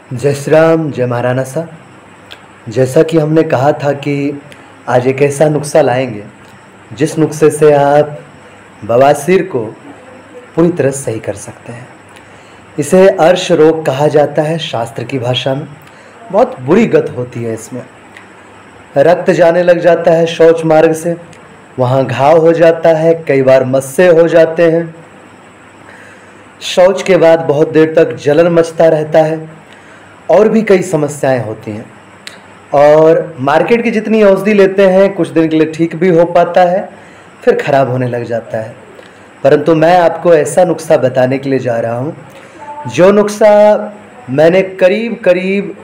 जय श्री राम, जय महाराणा साहब। जैसा कि हमने कहा था कि आज एक ऐसा नुस्खा लाएंगे जिस नुस्खे से आप बवासीर को पूरी तरह सही कर सकते हैं। इसे अर्श रोग कहा जाता है शास्त्र की भाषा में। बहुत बुरी गत होती है इसमें, रक्त जाने लग जाता है शौच मार्ग से, वहाँ घाव हो जाता है, कई बार मस्से हो जाते हैं। शौच के बाद बहुत देर तक जलन मचता रहता है और भी कई समस्याएं होती हैं। और मार्केट की जितनी औषधि लेते हैं कुछ दिन के लिए ठीक भी हो पाता है, फिर खराब होने लग जाता है। परंतु मैं आपको ऐसा नुस्खा बताने के लिए जा रहा हूँ जो नुस्खा मैंने करीब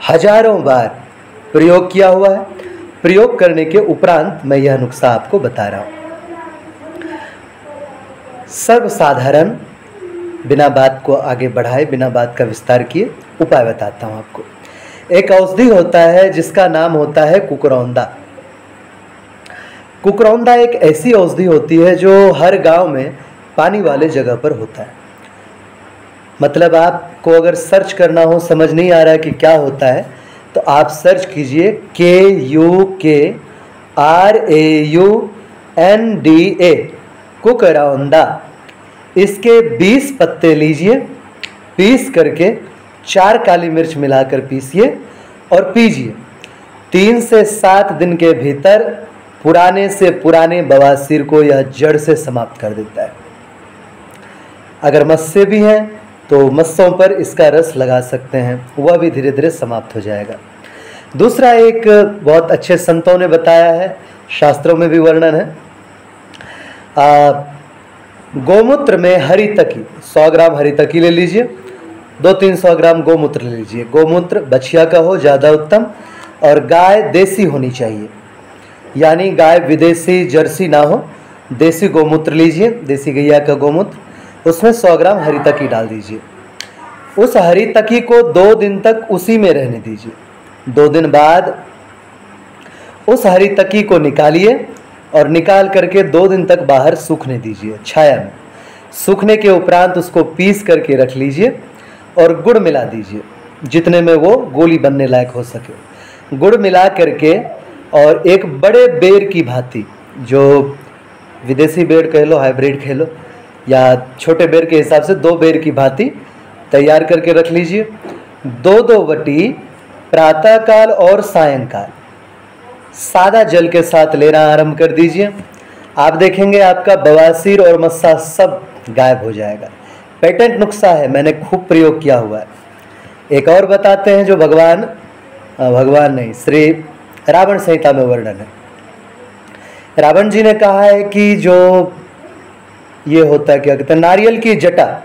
हजारों बार प्रयोग किया हुआ है। प्रयोग करने के उपरांत मैं यह नुस्खा आपको बता रहा हूँ। सर्वसाधारण, बिना बात को आगे बढ़ाए, बिना बात का विस्तार किए उपाय बताता हूँ आपको। एक औषधि होता है जिसका नाम होता है कुकरौंदा। कुकरौंदा एक ऐसी औषधि होती है जो हर गांव में पानी वाले जगह पर होता है। मतलब आपको अगर सर्च करना हो, समझ नहीं आ रहा है कि क्या होता है, तो आप सर्च कीजिए KUKRAUNDA, कुकरौंदा। इसके 20 पत्ते लीजिए, पीस करके 4 काली मिर्च मिलाकर पीसिए और पीजिए। 3 से 7 दिन के भीतर पुराने से पुराने बवासीर को यह जड़ से समाप्त कर देता है। अगर मस्से भी हैं तो मस्सों पर इसका रस लगा सकते हैं, वह भी धीरे धीरे समाप्त हो जाएगा। दूसरा, एक बहुत अच्छे संतों ने बताया है, शास्त्रों में भी वर्णन है। गोमूत्र में हरी तकी, 100 ग्राम हरी तकी ले लीजिए, 200-300 ग्राम गोमूत्र ले लीजिए। गोमूत्र बछिया का हो, ज़्यादा उत्तम, और गाय देसी होनी चाहिए, यानी गाय विदेशी जर्सी ना हो, देसी गोमूत्र लीजिए, देसी गैया का गोमूत्र। उसमें 100 ग्राम हरी तकी डाल दीजिए। उस हरी तकी को 2 दिन तक उसी में रहने दीजिए। 2 दिन बाद उस हरी तकी को निकालिए और निकाल करके 2 दिन तक बाहर सूखने दीजिए, छाया में। सूखने के उपरांत उसको पीस करके रख लीजिए और गुड़ मिला दीजिए, जितने में वो गोली बनने लायक हो सके। गुड़ मिला करके और एक बड़े बेर की भांति, जो विदेशी बेर कह लो, हाइब्रिड कह लो, या छोटे बेर के हिसाब से 2 बेर की भांति तैयार करके रख लीजिए। 2-2 वटी प्रातःकाल और सायंकाल सादा जल के साथ लेना आरंभ कर दीजिए। आप देखेंगे आपका बवासीर और मस्सा सब गायब हो जाएगा। पेटेंट नुस्खा है, मैंने खूब प्रयोग किया हुआ है। एक और बताते हैं जो भगवान नहीं, श्री रावण संहिता में वर्णन है। रावण जी ने कहा है कि जो ये होता है, क्या कहते हैं, नारियल की जटा,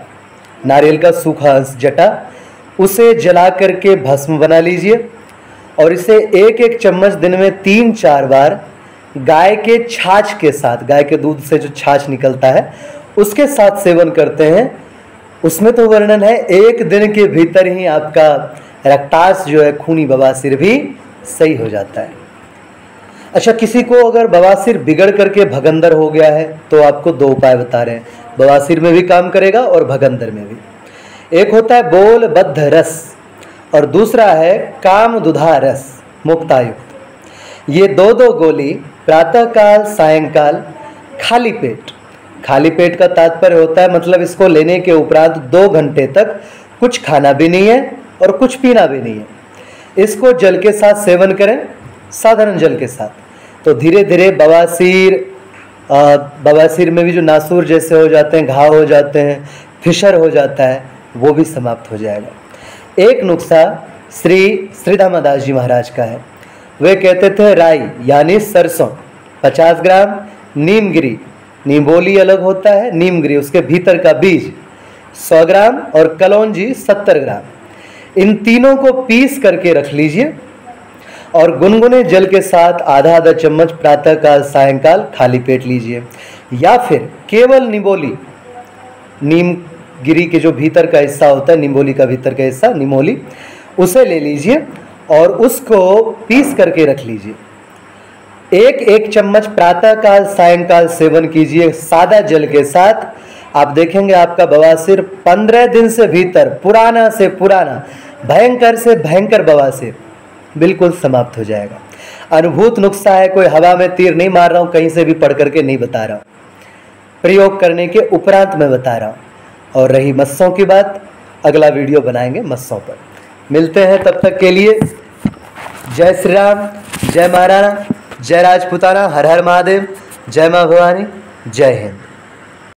नारियल का सूखा जटा, उसे जला करके भस्म बना लीजिए और इसे 1-1 चम्मच दिन में 3-4 बार गाय के छाछ के साथ, गाय के दूध से जो छाछ निकलता है उसके साथ सेवन करते हैं। उसमें तो वर्णन है 1 दिन के भीतर ही आपका रक्ताश जो है, खूनी बवासीर भी सही हो जाता है। अच्छा, किसी को अगर बवासीर बिगड़ करके भगंदर हो गया है तो आपको 2 उपाय बता रहे हैं। बवासीर में भी काम करेगा और भगंदर में भी। एक होता है बोल बद्ध रस और दूसरा है काम दुधा रस मुक्तायुक्त। ये 2-2 गोली प्रातःकाल सायंकाल खाली पेट का तात्पर्य होता है, मतलब इसको लेने के उपरांत 2 घंटे तक कुछ खाना भी नहीं है और कुछ पीना भी नहीं है। इसको जल के साथ सेवन करें, साधारण जल के साथ, तो धीरे धीरे बवासीर में भी जो नासूर जैसे हो जाते हैं, घाव हो जाते हैं, फिशर हो जाता है, वो भी समाप्त हो जाएगा। एक नुस्खा श्री दामादास जी महाराज का है। वे कहते थे राई यानी सरसों 50 ग्राम, नीमगिरी, नींबोली अलग होता है, नीमगिरी उसके भीतर का बीज 100 ग्राम और कलौंजी 70 ग्राम। इन तीनों को पीस करके रख लीजिए और गुनगुने जल के साथ आधा चम्मच प्रातःकाल सायंकाल खाली पेट लीजिए। या फिर केवल निम्बोली, नीमगिरी के जो भीतर का हिस्सा होता है, निम्बोली का भीतर का हिस्सा, निमोली, उसे ले लीजिए और उसको पीस करके रख लीजिए। 1-1 चम्मच प्रातःकाल सायंकाल सेवन कीजिए सादा जल के साथ। आप देखेंगे आपका बवासीर 15 दिन से भीतर पुराना से पुराना भयंकर से भयंकर बवासीर बिल्कुल समाप्त हो जाएगा। अनुभूत नुस्खा है, कोई हवा में तीर नहीं मार रहा हूँ, कहीं से भी पढ़ करके नहीं बता रहा हूँ, प्रयोग करने के उपरांत मैं बता रहा हूँ। और रही मस्सों की बात, अगला वीडियो बनाएंगे मस्सों पर। मिलते हैं, तब तक के लिए जय श्री राम, जय महाराणा, जय राजपूताना, हर हर महादेव, जय माँ भवानी, जय हिंद।